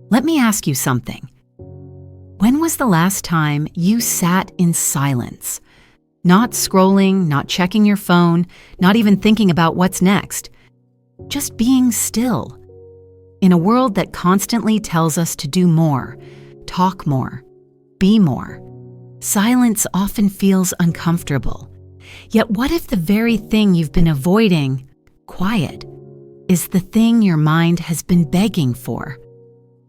Let me ask you something. When was the last time you sat in silence? Not scrolling, not checking your phone, not even thinking about what's next. Just being still. In a world that constantly tells us to do more, talk more, be more, silence often feels uncomfortable. Yet what if the very thing you've been avoiding, quiet, is the thing your mind has been begging for?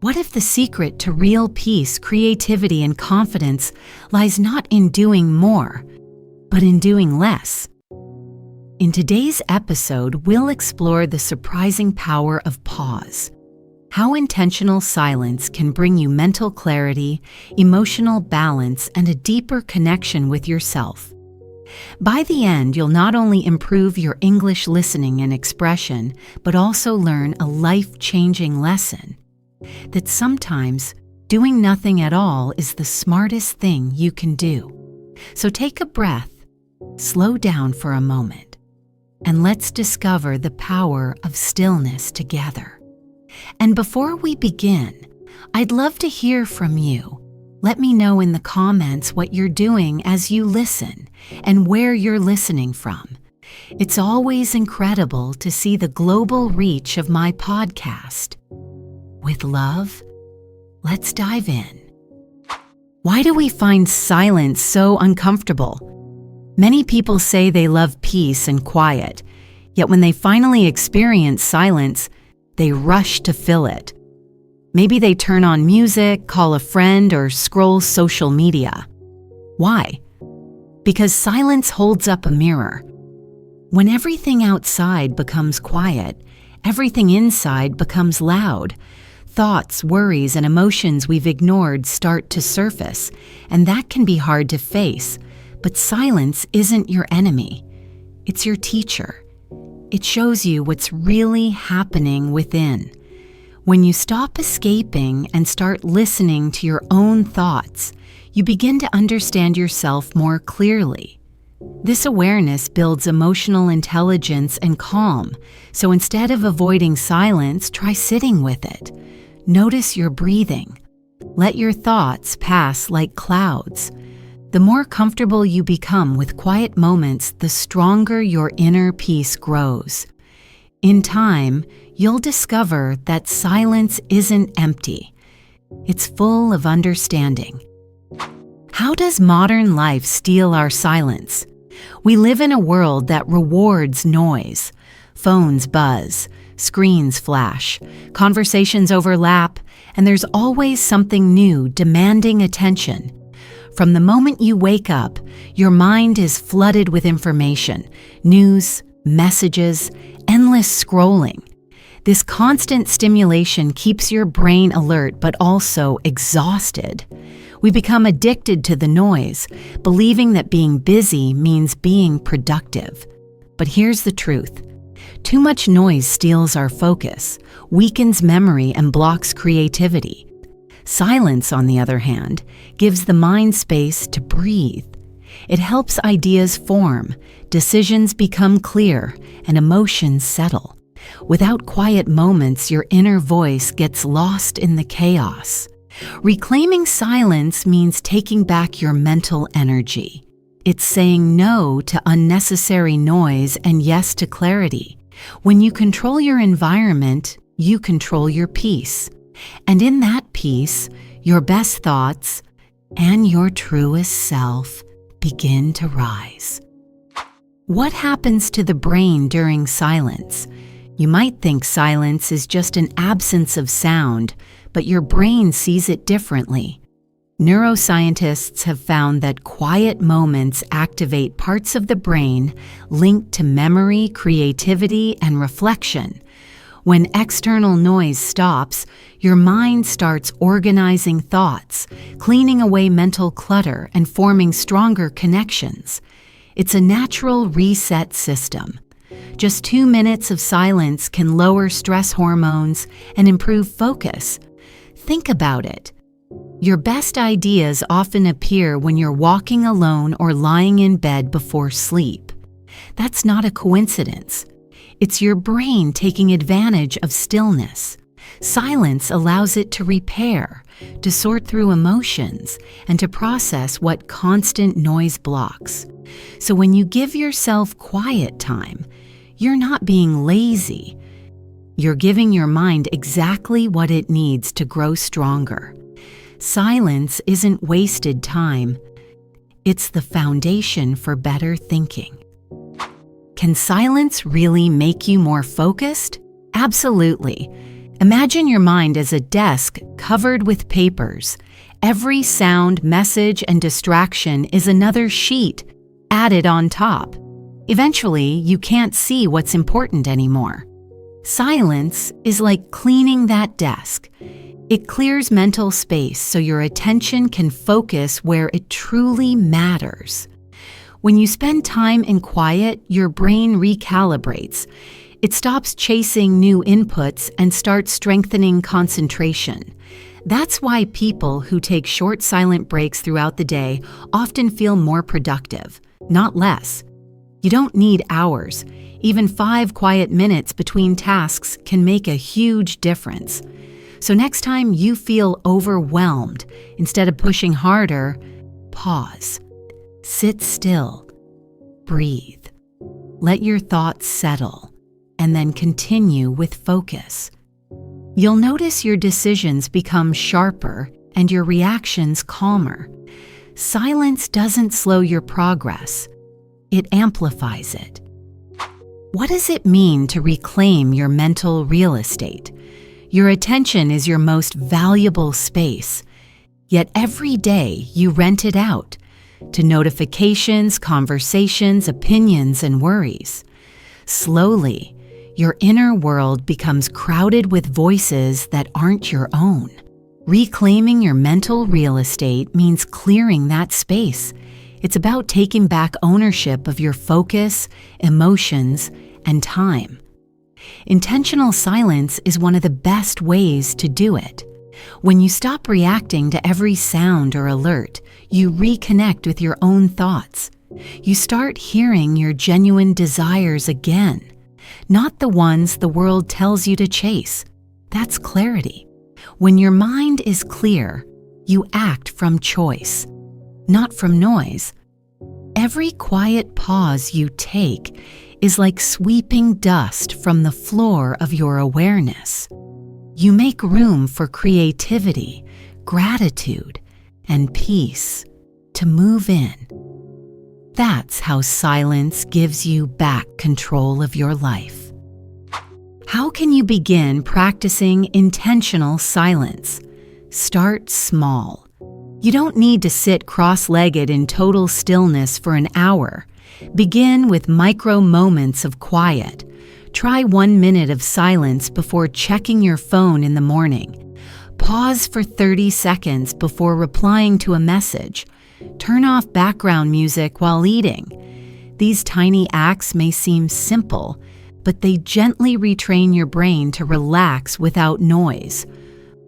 What if the secret to real peace, creativity, and confidence lies not in doing more, but in doing less? In today's episode, we'll explore the surprising power of pause, how intentional silence can bring you mental clarity, emotional balance, and a deeper connection with yourself. By the end, you'll not only improve your English listening and expression, but also learn a life-changing lesson: that sometimes doing nothing at all is the smartest thing you can do. So take a breath, slow down for a moment, and let's discover the power of stillness together. And before we begin, I'd love to hear from you. Let me know in the comments what you're doing as you listen and where you're listening from. It's always incredible to see the global reach of my podcast. With love, let's dive in. Why do we find silence so uncomfortable? Many people say they love peace and quiet, yet when they finally experience silence, they rush to fill it. Maybe they turn on music, call a friend, or scroll social media. Why? Because silence holds up a mirror. When everything outside becomes quiet, everything inside becomes loud. Thoughts, worries, and emotions we've ignored start to surface, and that can be hard to face. But silence isn't your enemy. It's your teacher. It shows you what's really happening within. When you stop escaping and start listening to your own thoughts, you begin to understand yourself more clearly. This awareness builds emotional intelligence and calm, so instead of avoiding silence, try sitting with it. Notice your breathing. Let your thoughts pass like clouds. The more comfortable you become with quiet moments, the stronger your inner peace grows. In time, you'll discover that silence isn't empty. It's full of understanding. How does modern life steal our silence? We live in a world that rewards noise. Phones buzz, screens flash, conversations overlap, and there's always something new demanding attention. From the moment you wake up, your mind is flooded with information, news, messages, endless scrolling. This constant stimulation keeps your brain alert but also exhausted. We become addicted to the noise, believing that being busy means being productive. But here's the truth. Too much noise steals our focus, weakens memory, and blocks creativity. Silence, on the other hand, gives the mind space to breathe. It helps ideas form, decisions become clear, and emotions settle. Without quiet moments, your inner voice gets lost in the chaos. Reclaiming silence means taking back your mental energy. It's saying no to unnecessary noise and yes to clarity. When you control your environment, you control your peace. And in that peace, your best thoughts and your truest self begin to rise. What happens to the brain during silence? You might think silence is just an absence of sound, but your brain sees it differently. Neuroscientists have found that quiet moments activate parts of the brain linked to memory, creativity, and reflection. When external noise stops, your mind starts organizing thoughts, cleaning away mental clutter, and forming stronger connections. It's a natural reset system. Just 2 minutes of silence can lower stress hormones and improve focus. Think about it. Your best ideas often appear when you're walking alone or lying in bed before sleep. That's not a coincidence. It's your brain taking advantage of stillness. Silence allows it to repair, to sort through emotions, and to process what constant noise blocks. So when you give yourself quiet time, you're not being lazy. You're giving your mind exactly what it needs to grow stronger. Silence isn't wasted time. It's the foundation for better thinking. Can silence really make you more focused? Absolutely. Imagine your mind as a desk covered with papers. Every sound, message, and distraction is another sheet added on top. Eventually, you can't see what's important anymore. Silence is like cleaning that desk. It clears mental space so your attention can focus where it truly matters. When you spend time in quiet, your brain recalibrates. It stops chasing new inputs and starts strengthening concentration. That's why people who take short silent breaks throughout the day often feel more productive, not less. You don't need hours. Even 5 quiet minutes between tasks can make a huge difference. So next time you feel overwhelmed, instead of pushing harder, pause. Sit still. Breathe. Let your thoughts settle, and then continue with focus. You'll notice your decisions become sharper and your reactions calmer. Silence doesn't slow your progress. It amplifies it. What does it mean to reclaim your mental real estate? Your attention is your most valuable space, yet every day you rent it out to notifications, conversations, opinions, and worries. Slowly, your inner world becomes crowded with voices that aren't your own. Reclaiming your mental real estate means clearing that space. It's about taking back ownership of your focus, emotions, and time. Intentional silence is one of the best ways to do it. When you stop reacting to every sound or alert, you reconnect with your own thoughts. You start hearing your genuine desires again, not the ones the world tells you to chase. That's clarity. When your mind is clear, you act from choice, not from noise. Every quiet pause you take is like sweeping dust from the floor of your awareness. You make room for creativity, gratitude, and peace to move in. That's how silence gives you back control of your life. How can you begin practicing intentional silence? Start small. You don't need to sit cross-legged in total stillness for an hour. Begin with micro moments of quiet. Try 1 minute of silence before checking your phone in the morning. Pause for 30 seconds before replying to a message. Turn off background music while eating. These tiny acts may seem simple, but they gently retrain your brain to relax without noise.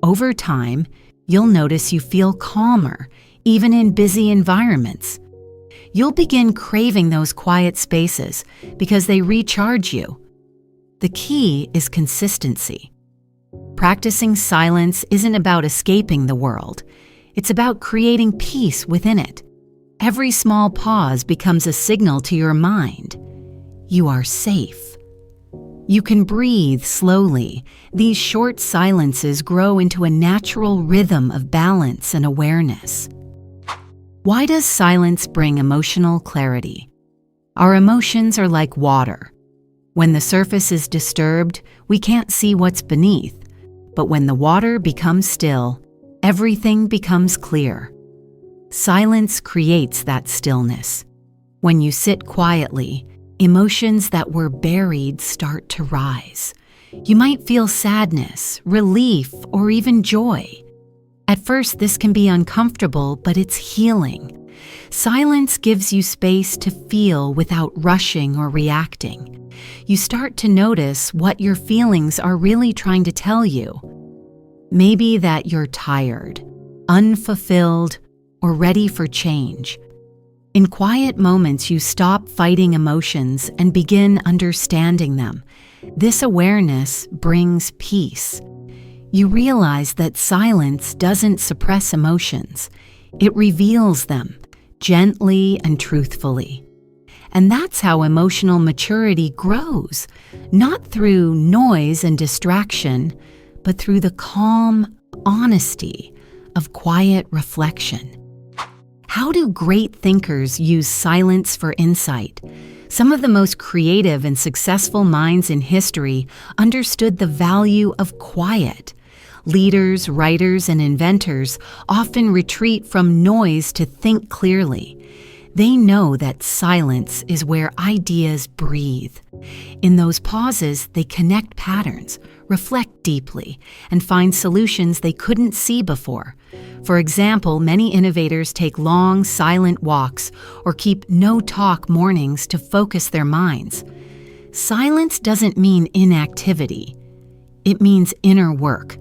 Over time, you'll notice you feel calmer, even in busy environments. You'll begin craving those quiet spaces because they recharge you. The key is consistency. Practicing silence isn't about escaping the world. It's about creating peace within it. Every small pause becomes a signal to your mind. You are safe. You can breathe slowly. These short silences grow into a natural rhythm of balance and awareness. Why does silence bring emotional clarity? Our emotions are like water. When the surface is disturbed, we can't see what's beneath. But when the water becomes still, everything becomes clear. Silence creates that stillness. When you sit quietly, emotions that were buried start to rise. You might feel sadness, relief, or even joy. At first, this can be uncomfortable, but it's healing. Silence gives you space to feel without rushing or reacting. You start to notice what your feelings are really trying to tell you. Maybe that you're tired, unfulfilled, or ready for change. In quiet moments, you stop fighting emotions and begin understanding them. This awareness brings peace. You realize that silence doesn't suppress emotions. It reveals them, gently and truthfully. And that's how emotional maturity grows, not through noise and distraction, but through the calm honesty of quiet reflection. How do great thinkers use silence for insight? Some of the most creative and successful minds in history understood the value of quiet. Leaders, writers, and inventors often retreat from noise to think clearly. They know that silence is where ideas breathe. In those pauses, they connect patterns, reflect deeply, and find solutions they couldn't see before. For example, many innovators take long, silent walks or keep no-talk mornings to focus their minds. Silence doesn't mean inactivity. It means inner work.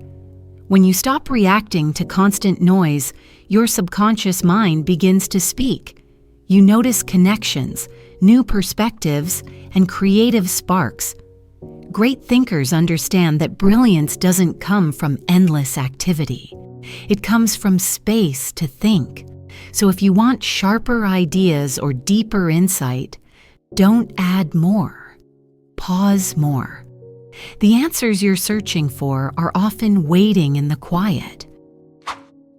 When you stop reacting to constant noise, your subconscious mind begins to speak. You notice connections, new perspectives, and creative sparks. Great thinkers understand that brilliance doesn't come from endless activity. It comes from space to think. So if you want sharper ideas or deeper insight, don't add more. Pause more. The answers you're searching for are often waiting in the quiet.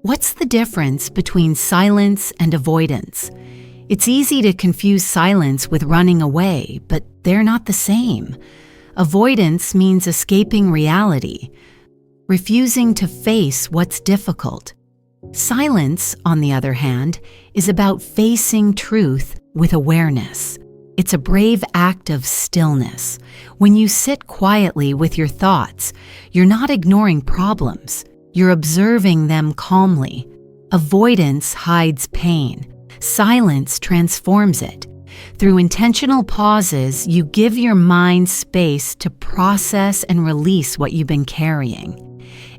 What's the difference between silence and avoidance? It's easy to confuse silence with running away, but they're not the same. Avoidance means escaping reality, refusing to face what's difficult. Silence, on the other hand, is about facing truth with awareness. It's a brave act of stillness. When you sit quietly with your thoughts, you're not ignoring problems. You're observing them calmly. Avoidance hides pain. Silence transforms it. Through intentional pauses, you give your mind space to process and release what you've been carrying.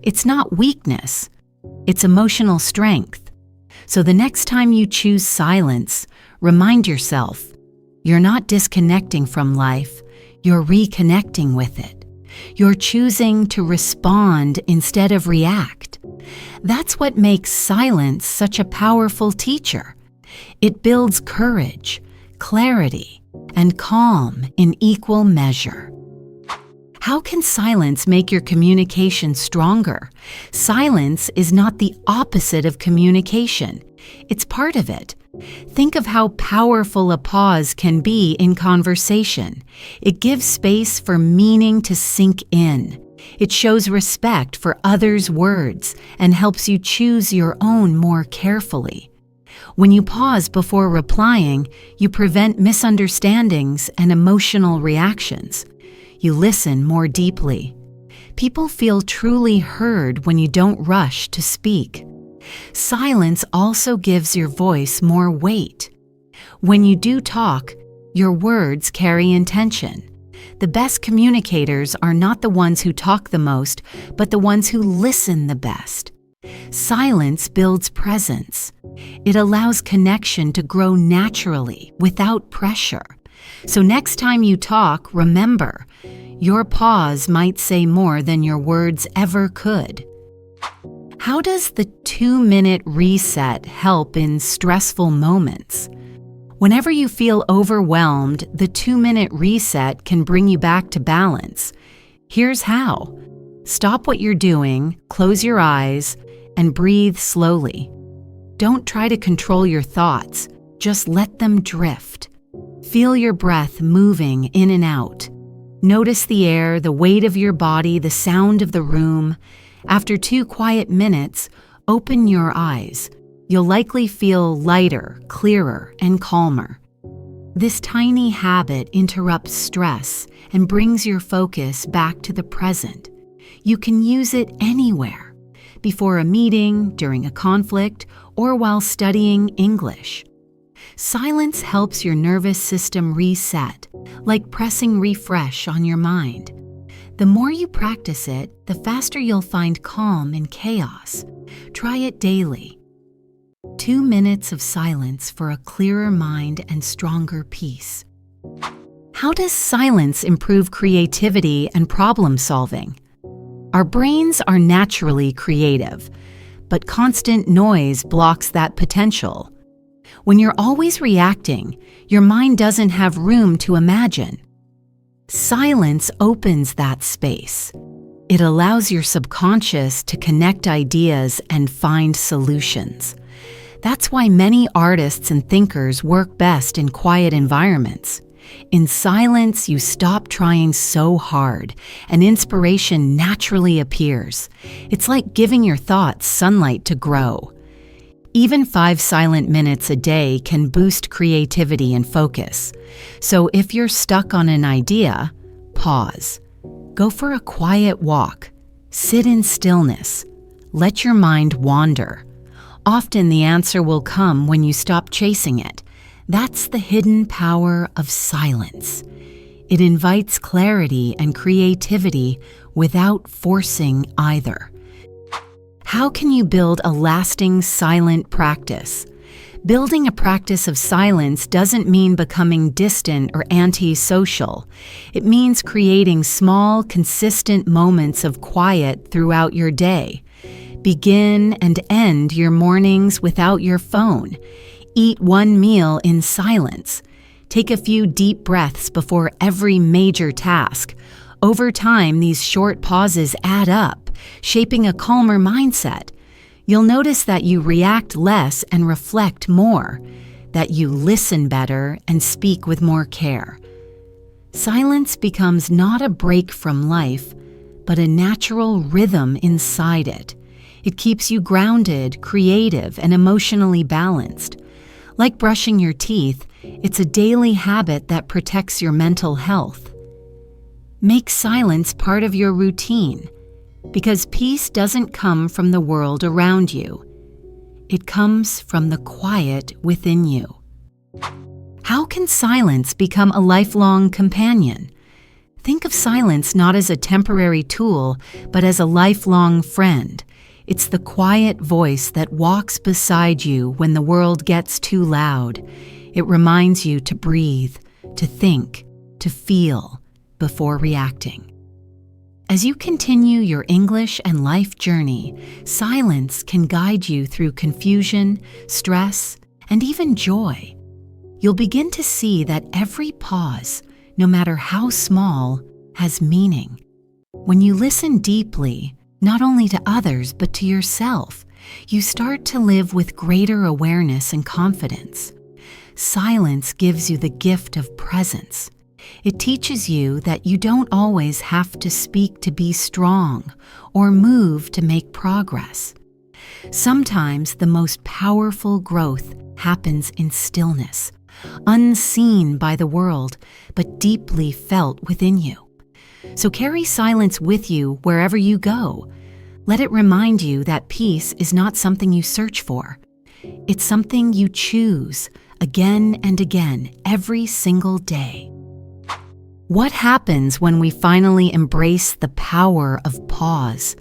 It's not weakness. It's emotional strength. So the next time you choose silence, remind yourself, you're not disconnecting from life, you're reconnecting with it. You're choosing to respond instead of react. That's what makes silence such a powerful teacher. It builds courage, clarity, and calm in equal measure. How can silence make your communication stronger? Silence is not the opposite of communication. It's part of it. Think of how powerful a pause can be in conversation. It gives space for meaning to sink in. It shows respect for others' words and helps you choose your own more carefully. When you pause before replying, you prevent misunderstandings and emotional reactions. You listen more deeply. People feel truly heard when you don't rush to speak. Silence also gives your voice more weight. When you do talk, your words carry intention. The best communicators are not the ones who talk the most, but the ones who listen the best. Silence builds presence. It allows connection to grow naturally, without pressure. So next time you talk, remember, your pause might say more than your words ever could. How does the 2-minute reset help in stressful moments? Whenever you feel overwhelmed, the 2-minute reset can bring you back to balance. Here's how. Stop what you're doing, close your eyes, and breathe slowly. Don't try to control your thoughts, just let them drift. Feel your breath moving in and out. Notice the air, the weight of your body, the sound of the room. After 2 quiet minutes, open your eyes. You'll likely feel lighter, clearer, and calmer. This tiny habit interrupts stress and brings your focus back to the present. You can use it anywhere, before a meeting, during a conflict, or while studying English. Silence helps your nervous system reset, like pressing refresh on your mind. The more you practice it, the faster you'll find calm in chaos. Try it daily. 2 minutes of silence for a clearer mind and stronger peace. How does silence improve creativity and problem solving? Our brains are naturally creative, but constant noise blocks that potential. When you're always reacting, your mind doesn't have room to imagine. Silence opens that space. It allows your subconscious to connect ideas and find solutions. That's why many artists and thinkers work best in quiet environments. In silence, you stop trying so hard, and inspiration naturally appears. It's like giving your thoughts sunlight to grow. Even 5 silent minutes a day can boost creativity and focus. So if you're stuck on an idea, pause. Go for a quiet walk. Sit in stillness. Let your mind wander. Often the answer will come when you stop chasing it. That's the hidden power of silence. It invites clarity and creativity without forcing either. How can you build a lasting silent practice? Building a practice of silence doesn't mean becoming distant or antisocial. It means creating small, consistent moments of quiet throughout your day. Begin and end your mornings without your phone. Eat one meal in silence. Take a few deep breaths before every major task. Over time, these short pauses add up, shaping a calmer mindset. You'll notice that you react less and reflect more, that you listen better and speak with more care. Silence becomes not a break from life, but a natural rhythm inside it. It keeps you grounded, creative, and emotionally balanced. Like brushing your teeth, it's a daily habit that protects your mental health. Make silence part of your routine, because peace doesn't come from the world around you. It comes from the quiet within you. How can silence become a lifelong companion? Think of silence not as a temporary tool, but as a lifelong friend. It's the quiet voice that walks beside you when the world gets too loud. It reminds you to breathe, to think, to feel before reacting. As you continue your English and life journey, silence can guide you through confusion, stress, and even joy. You'll begin to see that every pause, no matter how small, has meaning. When you listen deeply, not only to others but to yourself, you start to live with greater awareness and confidence. Silence gives you the gift of presence. It teaches you that you don't always have to speak to be strong or move to make progress. Sometimes the most powerful growth happens in stillness, unseen by the world, but deeply felt within you. So carry silence with you wherever you go. Let it remind you that peace is not something you search for. It's something you choose again and again every single day. What happens when we finally embrace the power of pause?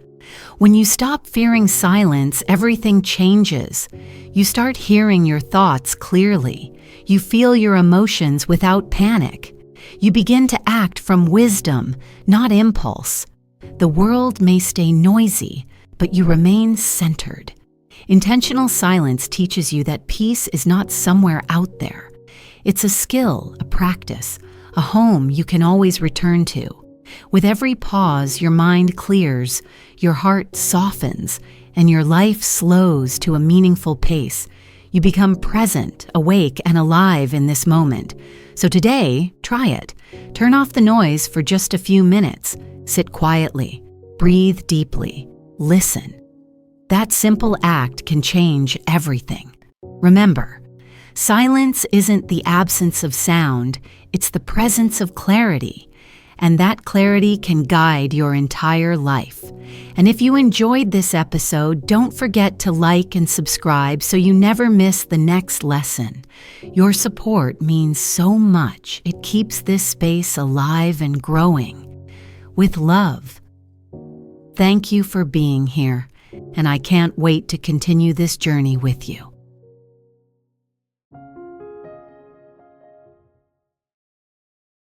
When you stop fearing silence, everything changes. You start hearing your thoughts clearly. You feel your emotions without panic. You begin to act from wisdom, not impulse. The world may stay noisy, but you remain centered. Intentional silence teaches you that peace is not somewhere out there. It's a skill, a practice, a home you can always return to. With every pause, your mind clears, your heart softens, and your life slows to a meaningful pace. You become present, awake, and alive in this moment. So today, try it. Turn off the noise for just a few minutes. Sit quietly. Breathe deeply. Listen. That simple act can change everything. Remember, silence isn't the absence of sound, it's the presence of clarity. And that clarity can guide your entire life. And if you enjoyed this episode, don't forget to like and subscribe so you never miss the next lesson. Your support means so much. It keeps this space alive and growing. With love. Thank you for being here, and I can't wait to continue this journey with you.